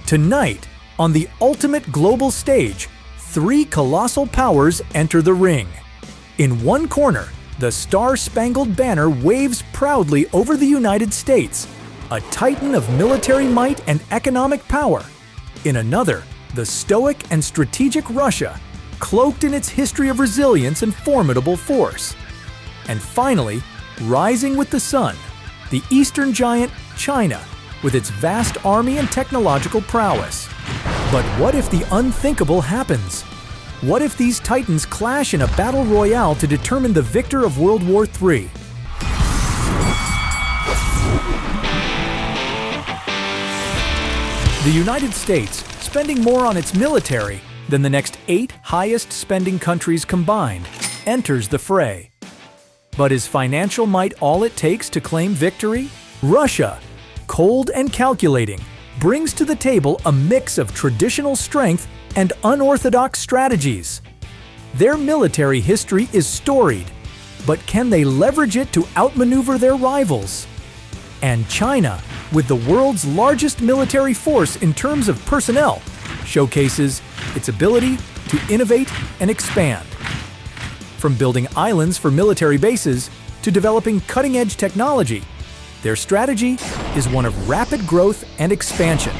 Tonight, on the ultimate global stage, three colossal powers enter the ring. In one corner, the star-spangled banner waves proudly over the United States, a titan of military might and economic power. In another, the stoic and strategic Russia, cloaked in its history of resilience and formidable force. And finally, rising with the sun, the eastern giant, China, with its vast army and technological prowess. But what if the unthinkable happens? What if these titans clash in a battle royale to determine the victor of World War III? The United States, spending more on its military than the next 8 highest-spending countries combined, enters the fray. But is financial might all it takes to claim victory? Russia, cold and calculating, brings to the table a mix of traditional strength and unorthodox strategies. Their military history is storied, but can they leverage it to outmaneuver their rivals? And China, with the world's largest military force in terms of personnel, showcases its ability to innovate and expand. From building islands for military bases to developing cutting-edge technology, their strategy is one of rapid growth and expansion.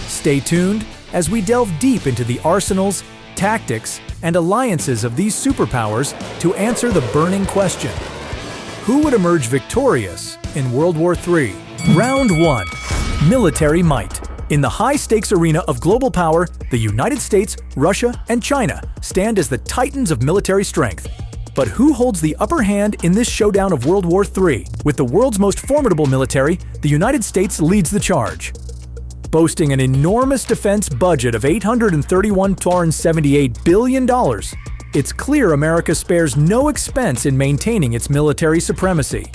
Stay tuned as we delve deep into the arsenals, tactics, and alliances of these superpowers to answer the burning question: who would emerge victorious in World War III? Round 1. Military might. In the high-stakes arena of global power, the United States, Russia, and China stand as the titans of military strength. But who holds the upper hand in this showdown of World War III? With the world's most formidable military, the United States leads the charge. Boasting an enormous defense budget of $831.78 billion, it's clear America spares no expense in maintaining its military supremacy.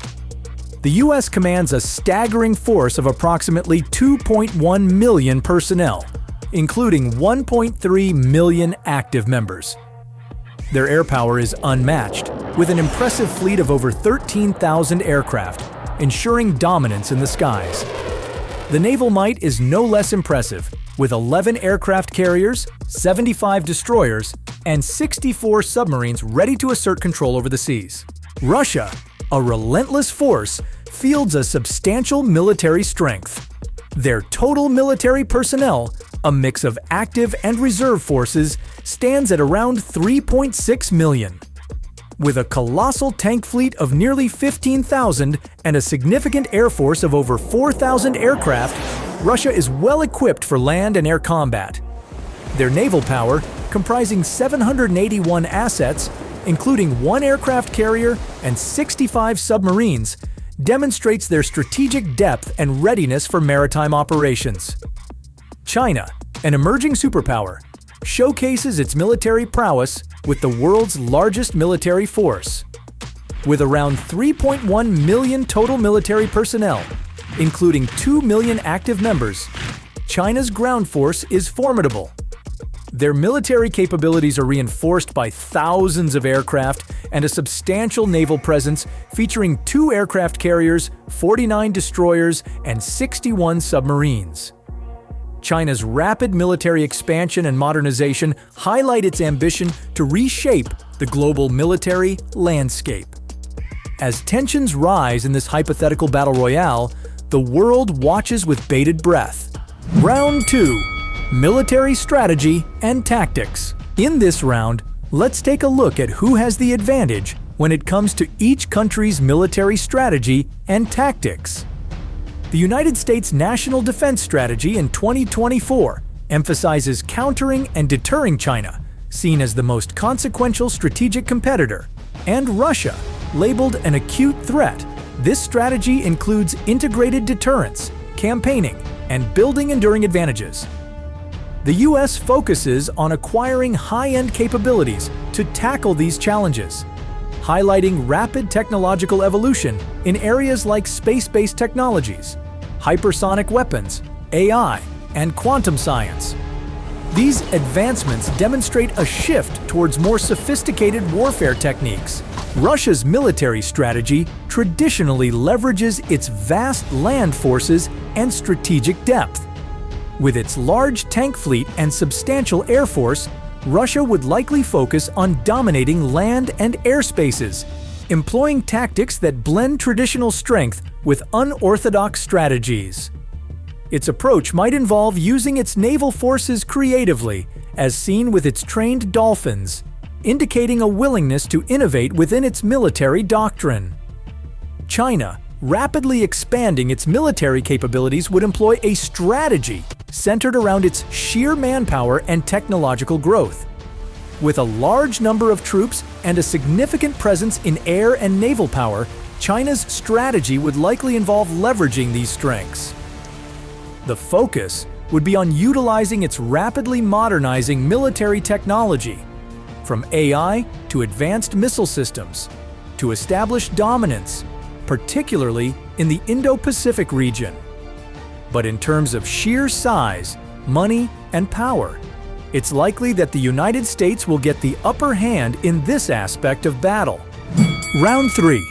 The U.S. commands a staggering force of approximately 2.1 million personnel, including 1.3 million active members. Their air power is unmatched, with an impressive fleet of over 13,000 aircraft, ensuring dominance in the skies. The naval might is no less impressive, with 11 aircraft carriers, 75 destroyers, and 64 submarines ready to assert control over the seas. Russia, a relentless force, fields a substantial military strength. Their total military personnel, a mix of active and reserve forces, stands at around 3.6 million. With a colossal tank fleet of nearly 15,000 and a significant air force of over 4,000 aircraft, Russia is well equipped for land and air combat. Their naval power, comprising 781 assets, including 1 aircraft carrier and 65 submarines, demonstrates their strategic depth and readiness for maritime operations. China, an emerging superpower, showcases its military prowess with the world's largest military force. With around 3.1 million total military personnel, including 2 million active members, China's ground force is formidable. Their military capabilities are reinforced by thousands of aircraft and a substantial naval presence featuring 2 aircraft carriers, 49 destroyers, and 61 submarines. China's rapid military expansion and modernization highlight its ambition to reshape the global military landscape. As tensions rise in this hypothetical battle royale, the world watches with bated breath. Round 2. Military strategy and tactics. In this round, let's take a look at who has the advantage when it comes to each country's military strategy and tactics. The United States National Defense Strategy in 2024 emphasizes countering and deterring China, seen as the most consequential strategic competitor, and Russia, labeled an acute threat. This strategy includes integrated deterrence, campaigning, and building enduring advantages. The U.S. focuses on acquiring high-end capabilities to tackle these challenges, highlighting rapid technological evolution in areas like space-based technologies, hypersonic weapons, AI, and quantum science. These advancements demonstrate a shift towards more sophisticated warfare techniques. Russia's military strategy traditionally leverages its vast land forces and strategic depth. With its large tank fleet and substantial air force, Russia would likely focus on dominating land and air spaces, employing tactics that blend traditional strength with unorthodox strategies. Its approach might involve using its naval forces creatively, as seen with its trained dolphins, indicating a willingness to innovate within its military doctrine. China, rapidly expanding its military capabilities, would employ a strategy centered around its sheer manpower and technological growth. With a large number of troops and a significant presence in air and naval power, China's strategy would likely involve leveraging these strengths. The focus would be on utilizing its rapidly modernizing military technology, from AI to advanced missile systems, to establish dominance, particularly in the Indo-Pacific region. But in terms of sheer size, money, and power, it's likely that the United States will get the upper hand in this aspect of battle. Round 3.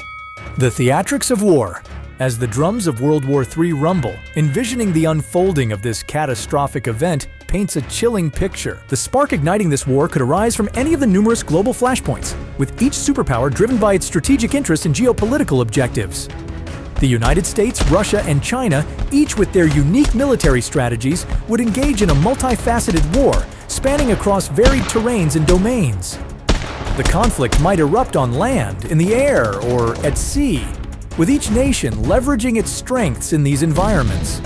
The theatrics of war. As the drums of World War III rumble, envisioning the unfolding of this catastrophic event paints a chilling picture. The spark igniting this war could arise from any of the numerous global flashpoints, with each superpower driven by its strategic interests and geopolitical objectives. The United States, Russia, and China, each with their unique military strategies, would engage in a multifaceted war, spanning across varied terrains and domains. The conflict might erupt on land, in the air, or at sea, with each nation leveraging its strengths in these environments.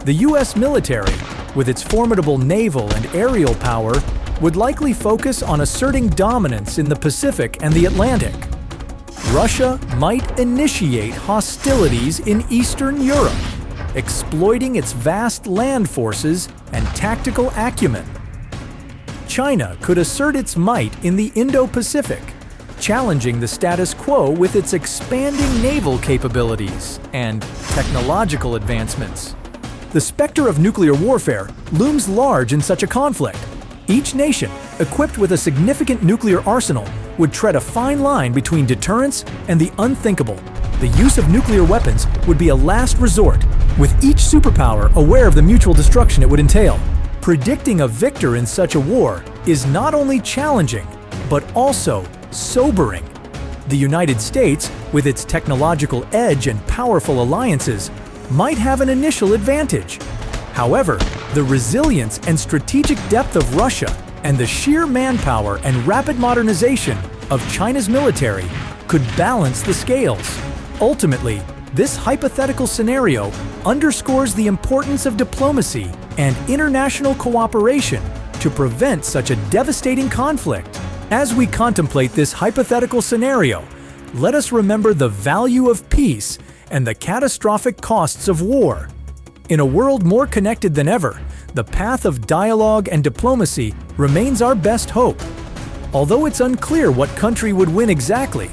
The U.S. military, with its formidable naval and aerial power, would likely focus on asserting dominance in the Pacific and the Atlantic. Russia might initiate hostilities in Eastern Europe, exploiting its vast land forces and tactical acumen. China could assert its might in the Indo-Pacific, challenging the status quo with its expanding naval capabilities and technological advancements. The specter of nuclear warfare looms large in such a conflict. Each nation, equipped with a significant nuclear arsenal, would tread a fine line between deterrence and the unthinkable. The use of nuclear weapons would be a last resort, with each superpower aware of the mutual destruction it would entail. Predicting a victor in such a war is not only challenging, but also sobering. The United States, with its technological edge and powerful alliances, might have an initial advantage. However, the resilience and strategic depth of Russia and the sheer manpower and rapid modernization of China's military could balance the scales. Ultimately, this hypothetical scenario underscores the importance of diplomacy and international cooperation to prevent such a devastating conflict. As we contemplate this hypothetical scenario, let us remember the value of peace and the catastrophic costs of war. In a world more connected than ever, the path of dialogue and diplomacy remains our best hope. Although it's unclear what country would win exactly,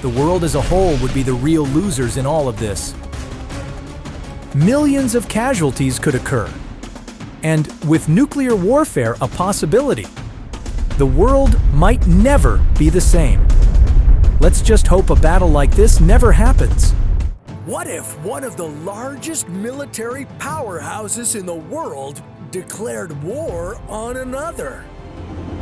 the world as a whole would be the real losers in all of this. Millions of casualties could occur, and with nuclear warfare a possibility, the world might never be the same. Let's just hope a battle like this never happens. What if one of the largest military powerhouses in the world declared war on another?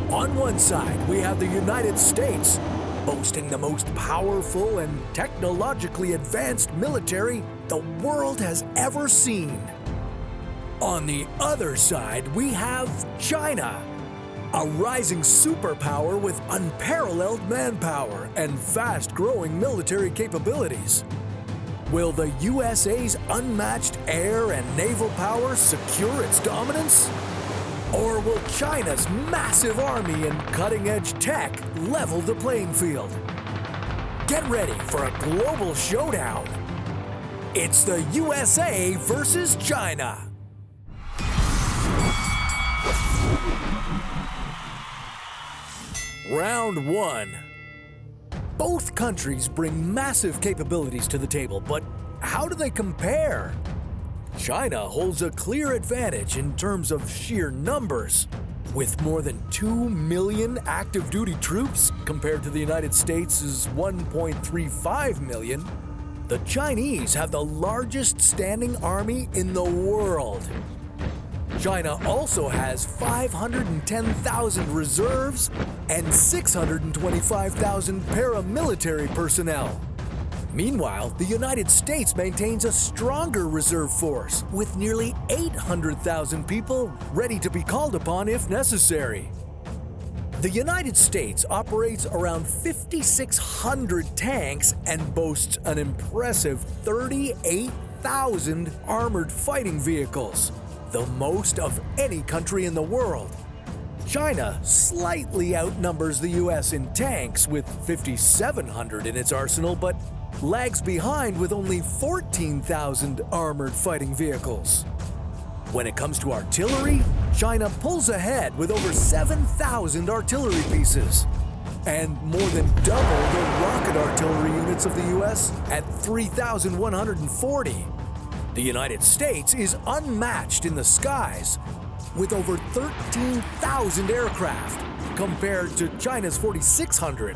On one side, we have the United States, boasting the most powerful and technologically advanced military the world has ever seen. On the other side, we have China, a rising superpower with unparalleled manpower and fast-growing military capabilities. Will the USA's unmatched air and naval power secure its dominance? Or will China's massive army and cutting-edge tech level the playing field? Get ready for a global showdown. It's the USA versus China. Round 1. Both countries bring massive capabilities to the table, but how do they compare? China holds a clear advantage in terms of sheer numbers. With more than 2 million active duty troops compared to the United States' 1.35 million, the Chinese have the largest standing army in the world. China also has 510,000 reserves and 625,000 paramilitary personnel. Meanwhile, the United States maintains a stronger reserve force with nearly 800,000 people ready to be called upon if necessary. The United States operates around 5,600 tanks and boasts an impressive 38,000 armored fighting vehicles, the most of any country in the world. China slightly outnumbers the US in tanks with 5,700 in its arsenal, but lags behind with only 14,000 armored fighting vehicles. When it comes to artillery, China pulls ahead with over 7,000 artillery pieces, and more than double the rocket artillery units of the US at 3,140. The United States is unmatched in the skies, with over 13,000 aircraft, compared to China's 4,600.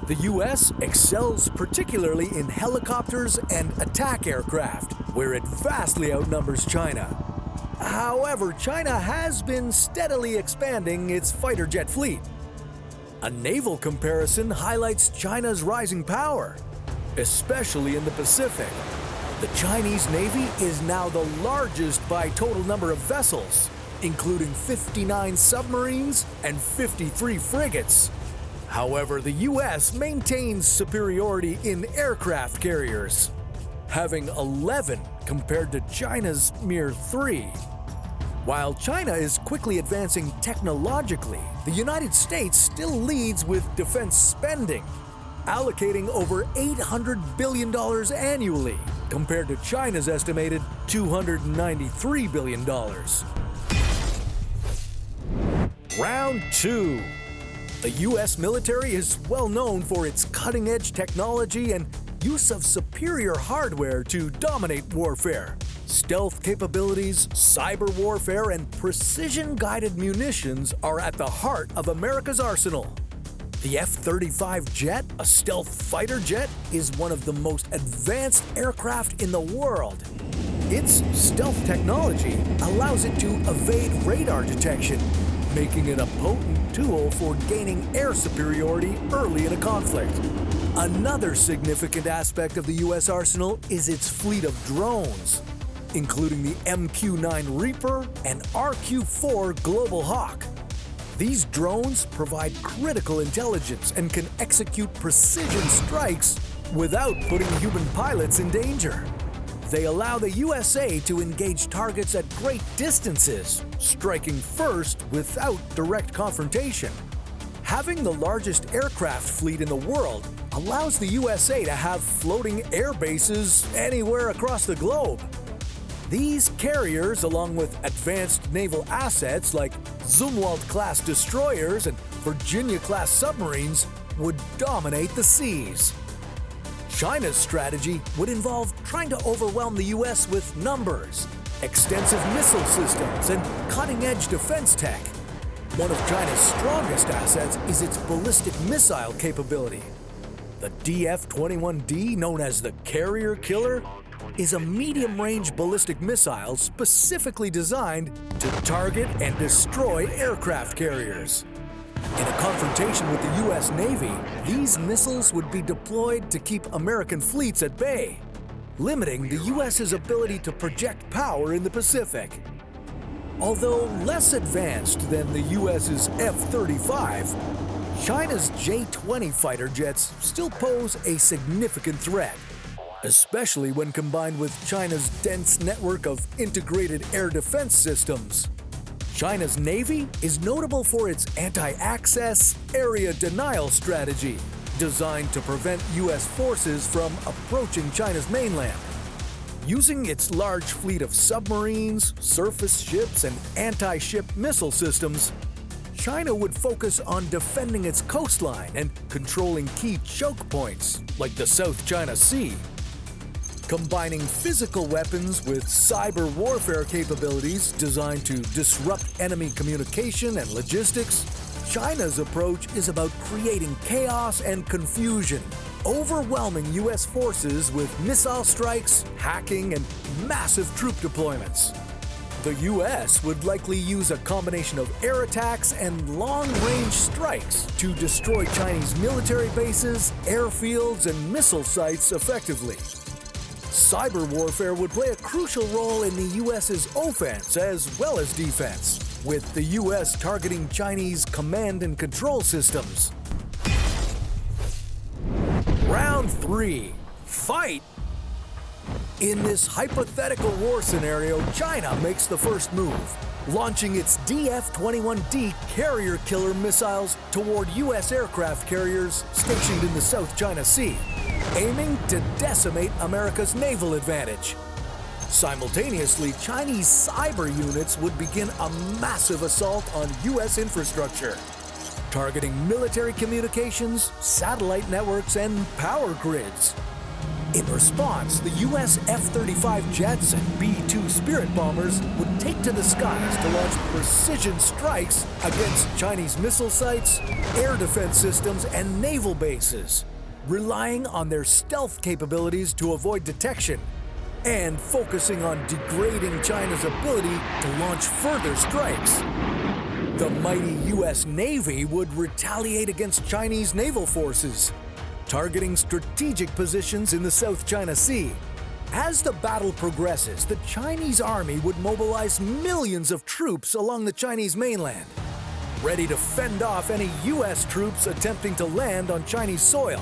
The US excels particularly in helicopters and attack aircraft, where it vastly outnumbers China. However, China has been steadily expanding its fighter jet fleet. A naval comparison highlights China's rising power, especially in the Pacific. The Chinese Navy is now the largest by total number of vessels, including 59 submarines and 53 frigates. However, the US maintains superiority in aircraft carriers, having 11 compared to China's mere 3. While China is quickly advancing technologically, the United States still leads with defense spending, allocating over $800 billion annually, compared to China's estimated $293 billion. Round 2. The U.S. military is well known for its cutting-edge technology and use of superior hardware to dominate warfare. Stealth capabilities, cyber warfare, and precision-guided munitions are at the heart of America's arsenal. The F-35 jet, a stealth fighter jet, is one of the most advanced aircraft in the world. Its stealth technology allows it to evade radar detection, making it a potent tool for gaining air superiority early in a conflict. Another significant aspect of the U.S. arsenal is its fleet of drones, including the MQ-9 Reaper and RQ-4 Global Hawk. These drones provide critical intelligence and can execute precision strikes without putting human pilots in danger. They allow the USA to engage targets at great distances, striking first without direct confrontation. Having the largest aircraft fleet in the world allows the USA to have floating air bases anywhere across the globe. These carriers, along with advanced naval assets like Zumwalt-class destroyers and Virginia-class submarines, would dominate the seas. China's strategy would involve trying to overwhelm the US with numbers, extensive missile systems, and cutting-edge defense tech. One of China's strongest assets is its ballistic missile capability. The DF-21D, known as the Carrier Killer, is a medium-range ballistic missile specifically designed to target and destroy aircraft carriers. In a confrontation with the U.S. Navy, these missiles would be deployed to keep American fleets at bay, limiting the U.S.'s ability to project power in the Pacific. Although less advanced than the U.S.'s F-35, China's J-20 fighter jets still pose a significant threat, especially when combined with China's dense network of integrated air defense systems. China's Navy is notable for its anti-access, area denial strategy, designed to prevent U.S. forces from approaching China's mainland. Using its large fleet of submarines, surface ships, and anti-ship missile systems, China would focus on defending its coastline and controlling key choke points, like the South China Sea. Combining physical weapons with cyber warfare capabilities designed to disrupt enemy communication and logistics, China's approach is about creating chaos and confusion, overwhelming U.S. forces with missile strikes, hacking, and massive troop deployments. The US would likely use a combination of air attacks and long-range strikes to destroy Chinese military bases, airfields, and missile sites effectively. Cyber warfare would play a crucial role in the US's offense as well as defense, with the US targeting Chinese command and control systems. Round 3. Fight! In this hypothetical war scenario, China makes the first move, launching its DF-21D carrier killer missiles toward US aircraft carriers stationed in the South China Sea, aiming to decimate America's naval advantage. Simultaneously, Chinese cyber units would begin a massive assault on US infrastructure, targeting military communications, satellite networks, and power grids. In response, the US F-35 jets and B-2 Spirit bombers would take to the skies to launch precision strikes against Chinese missile sites, air defense systems, and naval bases, relying on their stealth capabilities to avoid detection and focusing on degrading China's ability to launch further strikes. The mighty US Navy would retaliate against Chinese naval forces, targeting strategic positions in the South China Sea. As the battle progresses, the Chinese army would mobilize millions of troops along the Chinese mainland, ready to fend off any US troops attempting to land on Chinese soil.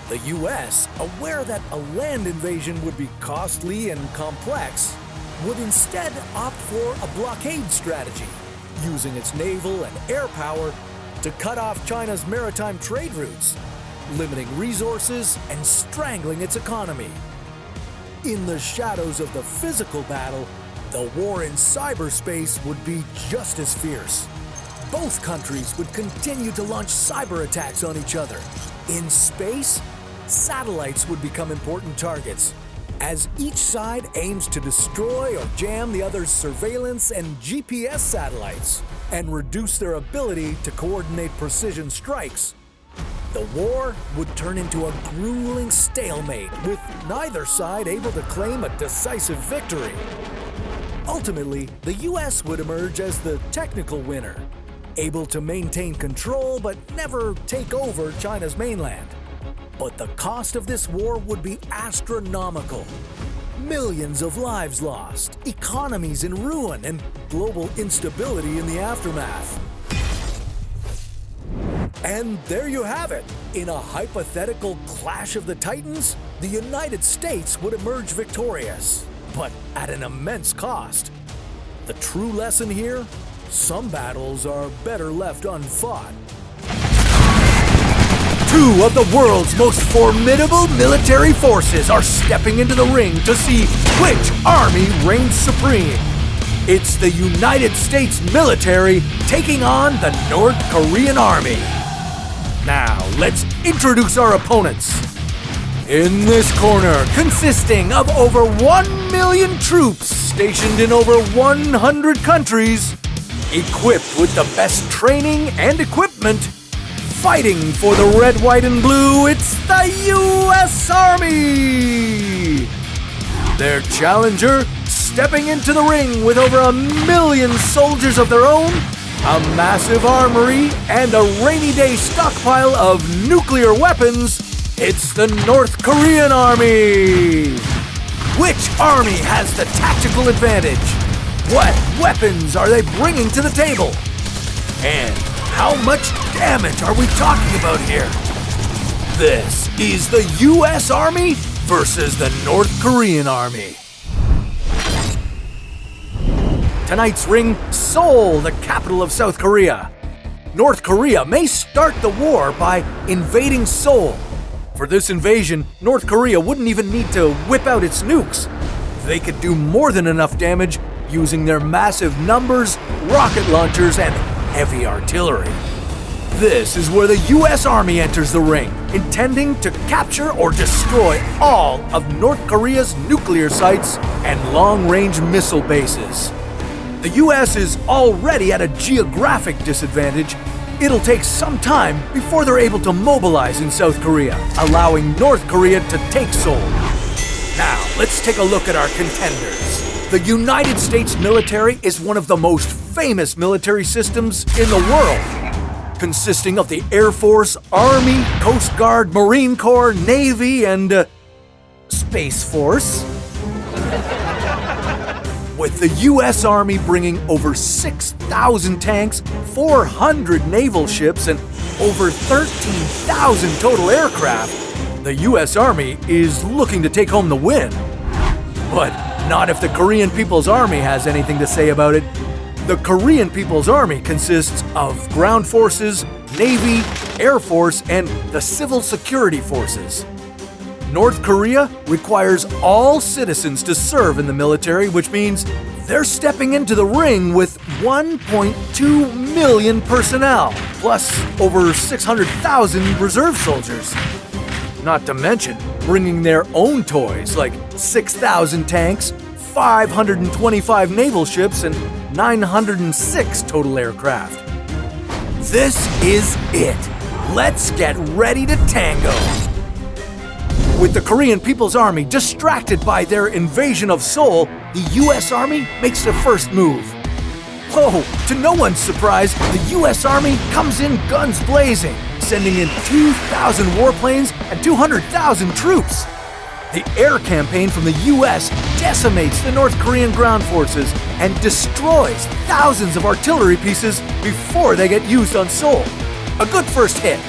The US, aware that a land invasion would be costly and complex, would instead opt for a blockade strategy, using its naval and air power to cut off China's maritime trade routes, limiting resources and strangling its economy. In the shadows of the physical battle, the war in cyberspace would be just as fierce. Both countries would continue to launch cyber attacks on each other. In space, satellites would become important targets, as each side aims to destroy or jam the other's surveillance and GPS satellites, and reduce their ability to coordinate precision strikes. The war would turn into a grueling stalemate, with neither side able to claim a decisive victory. Ultimately, the US would emerge as the technical winner, able to maintain control but never take over China's mainland. But the cost of this war would be astronomical. Millions of lives lost, economies in ruin, and global instability in the aftermath. And there you have it. In a hypothetical clash of the titans, the United States would emerge victorious, but at an immense cost. The true lesson here? Some battles are better left unfought. Two of the world's most formidable military forces are stepping into the ring to see which army reigns supreme. It's the United States military taking on the North Korean army. Now, let's introduce our opponents. In this corner, consisting of over 1 million troops stationed in over 100 countries, equipped with the best training and equipment, fighting for the red, white, and blue, it's the U.S. Army! Their challenger, stepping into the ring with over 1 million soldiers of their own, a massive armory, and a rainy day stockpile of nuclear weapons, it's the North Korean Army! Which army has the tactical advantage? What weapons are they bringing to the table? And how much damage are we talking about here? This is the U.S. Army versus the North Korean Army. Tonight's ring, Seoul, the capital of South Korea. North Korea may start the war by invading Seoul. For this invasion, North Korea wouldn't even need to whip out its nukes. They could do more than enough damage using their massive numbers, rocket launchers, and heavy artillery. This is where the U.S. Army enters the ring, intending to capture or destroy all of North Korea's nuclear sites and long-range missile bases. The U.S. is already at a geographic disadvantage. It'll take some time before they're able to mobilize in South Korea, allowing North Korea to take Seoul. Now, let's take a look at our contenders. The United States military is one of the most famous military systems in the world, consisting of the Air Force, Army, Coast Guard, Marine Corps, Navy, and Space Force. With the U.S. Army bringing over 6,000 tanks, 400 naval ships, and over 13,000 total aircraft, the U.S. Army is looking to take home the win. But not if the Korean People's Army has anything to say about it. The Korean People's Army consists of ground forces, Navy, Air Force, and the civil security forces. North Korea requires all citizens to serve in the military, which means they're stepping into the ring with 1.2 million personnel, plus over 600,000 reserve soldiers. Not to mention bringing their own toys like 6,000 tanks, 525 naval ships, and 906 total aircraft. This is it. Let's get ready to tango. With the Korean People's Army distracted by their invasion of Seoul, the U.S. Army makes their first move. Whoa, to no one's surprise, the U.S. Army comes in guns blazing, sending in 2,000 warplanes and 200,000 troops. The air campaign from the U.S. decimates the North Korean ground forces and destroys thousands of artillery pieces before they get used on Seoul. A good first hit.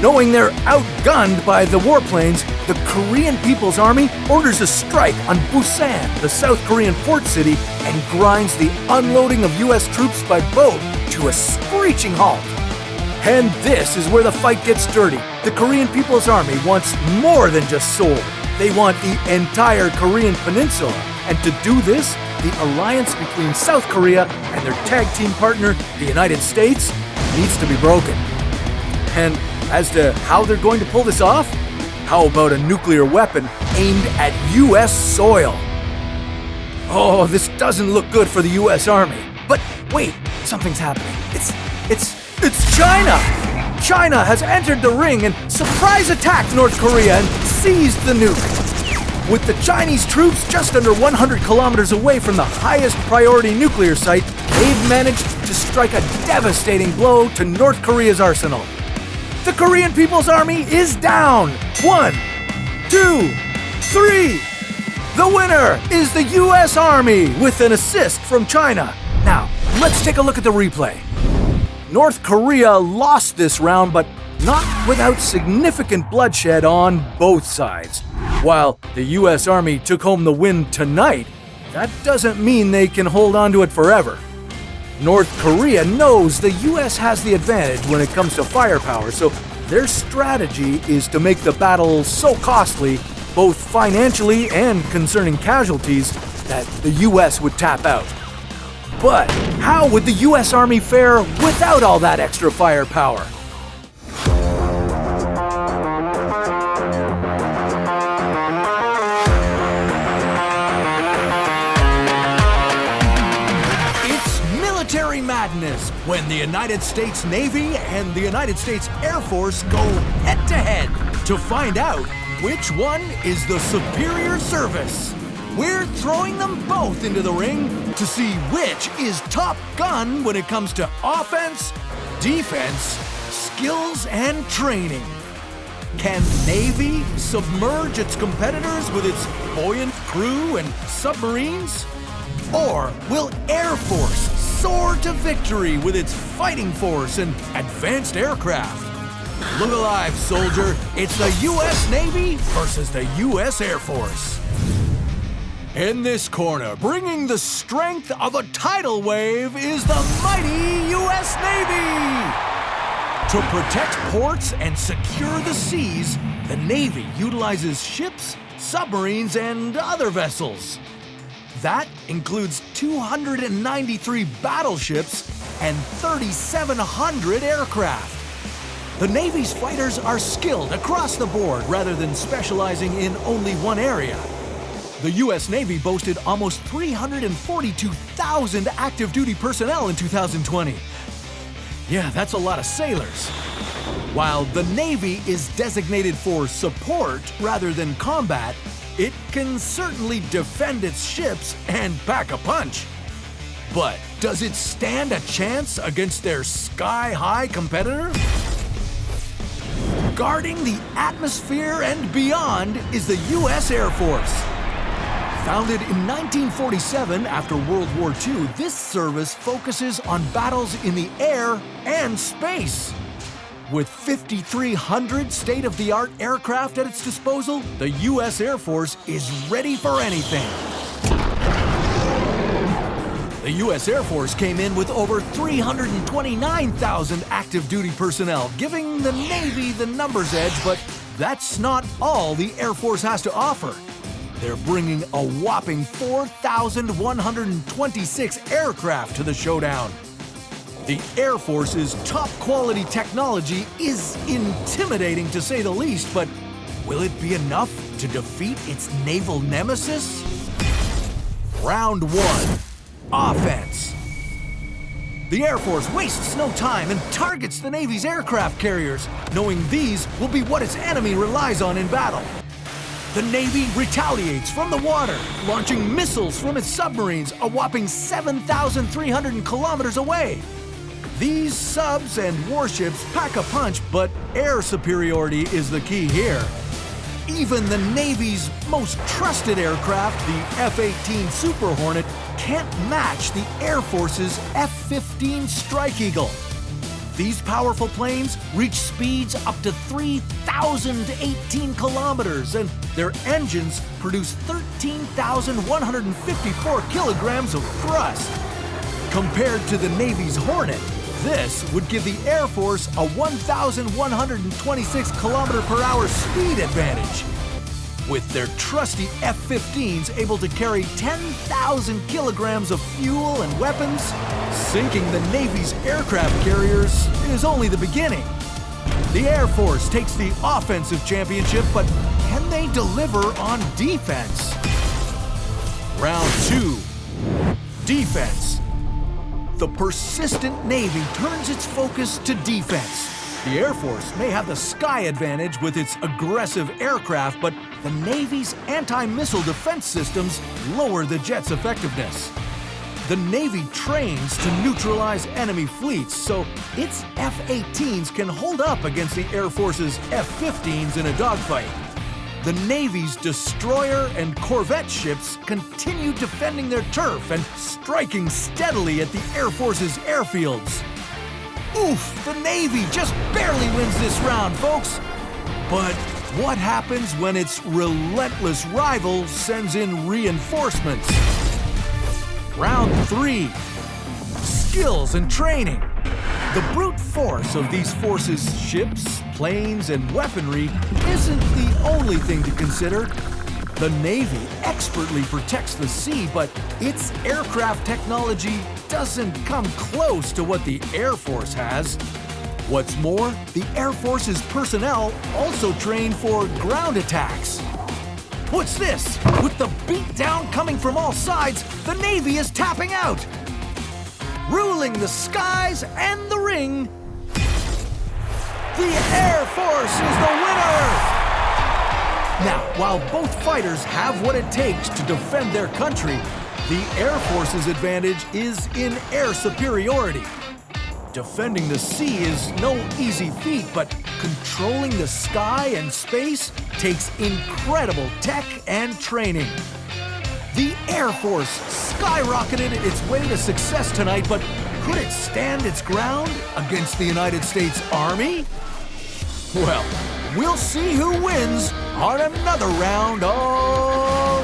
Knowing they're outgunned by the warplanes, the Korean People's Army orders a strike on Busan, the South Korean port city, and grinds the unloading of U.S. troops by boat to a screeching halt. And this is where the fight gets dirty. The Korean People's Army wants more than just Seoul. They want the entire Korean peninsula. And to do this, the alliance between South Korea and their tag team partner, the United States, needs to be broken. And as to how they're going to pull this off, how about a nuclear weapon aimed at U.S. soil? Oh, this doesn't look good for the U.S. Army. But wait, something's happening. It's China! China has entered the ring and surprise attacked North Korea and seized the nuke. With the Chinese troops just under 100 kilometers away from the highest priority nuclear site, they've managed to strike a devastating blow to North Korea's arsenal. The Korean People's Army is down! 1, 2, 3! The winner is the U.S. Army with an assist from China. Now, let's take a look at the replay. North Korea lost this round, but not without significant bloodshed on both sides. While the U.S. Army took home the win tonight, that doesn't mean they can hold on to it forever. North Korea knows the U.S. has the advantage when it comes to firepower, so their strategy is to make the battle so costly, both financially and concerning casualties, that the U.S. would tap out. But how would the U.S. Army fare without all that extra firepower? Military madness when the United States Navy and the United States Air Force go head-to-head to find out which one is the superior service. We're throwing them both into the ring to see which is top gun when it comes to offense, defense, skills, and training. Can Navy submerge its competitors with its buoyant crew and submarines? Or will Air Force soar to victory with its fighting force and advanced aircraft? Look alive, soldier. It's the U.S. Navy versus the U.S. Air Force. In this corner, bringing the strength of a tidal wave, is the mighty U.S. Navy. To protect ports and secure the seas, the Navy utilizes ships, submarines, and other vessels. That includes 293 battleships and 3,700 aircraft. The Navy's fighters are skilled across the board rather than specializing in only one area. The U.S. Navy boasted almost 342,000 active duty personnel in 2020. Yeah, that's a lot of sailors. While the Navy is designated for support rather than combat, It can certainly defend its ships and pack a punch. But does it stand a chance against their sky-high competitor? Guarding the atmosphere and beyond is the U.S. Air Force. Founded in 1947 after World War II, this service focuses on battles in the air and space. With 5,300 state-of-the-art aircraft at its disposal, the U.S. Air Force is ready for anything. The U.S. Air Force came in with over 329,000 active duty personnel, giving the Navy the numbers edge, but that's not all the Air Force has to offer. They're bringing a whopping 4,126 aircraft to the Showdown. The Air Force's top-quality technology is intimidating to say the least, but will it be enough to defeat its naval nemesis? Round 1. Offense. The Air Force wastes no time and targets the Navy's aircraft carriers, knowing these will be what its enemy relies on in battle. The Navy retaliates from the water, launching missiles from its submarines a whopping 7,300 kilometers away. These subs and warships pack a punch, but air superiority is the key here. Even the Navy's most trusted aircraft, the F-18 Super Hornet, can't match the Air Force's F-15 Strike Eagle. These powerful planes reach speeds up to 3,018 kilometers, and their engines produce 13,154 kilograms of thrust. Compared to the Navy's Hornet, this would give the Air Force a 1,126 km/h speed advantage. With their trusty F-15s able to carry 10,000 kilograms of fuel and weapons, sinking the Navy's aircraft carriers is only the beginning. The Air Force takes the offensive championship, but can they deliver on defense? Round 2. Defense. The persistent Navy turns its focus to defense. The Air Force may have the sky advantage with its aggressive aircraft, but the Navy's anti-missile defense systems lower the jet's effectiveness. The Navy trains to neutralize enemy fleets, so its F-18s can hold up against the Air Force's F-15s in a dogfight. The Navy's destroyer and corvette ships continue defending their turf and striking steadily at the Air Force's airfields. Oof, the Navy just barely wins this round, folks. But what happens when its relentless rival sends in reinforcements? Round 3. Skills and training. The brute force of these forces' ships, planes, and weaponry isn't the only thing to consider. The Navy expertly protects the sea, but its aircraft technology doesn't come close to what the Air Force has. What's more, the Air Force's personnel also train for ground attacks. What's this? With the beatdown coming from all sides, the Navy is tapping out. Ruling the skies and the ring, the Air Force is the winner! Now, while both fighters have what it takes to defend their country, the Air Force's advantage is in air superiority. Defending the sea is no easy feat, but controlling the sky and space takes incredible tech and training. The Air Force skyrocketed its way to success tonight, but could it stand its ground against the United States Army? Well, we'll see who wins on another round of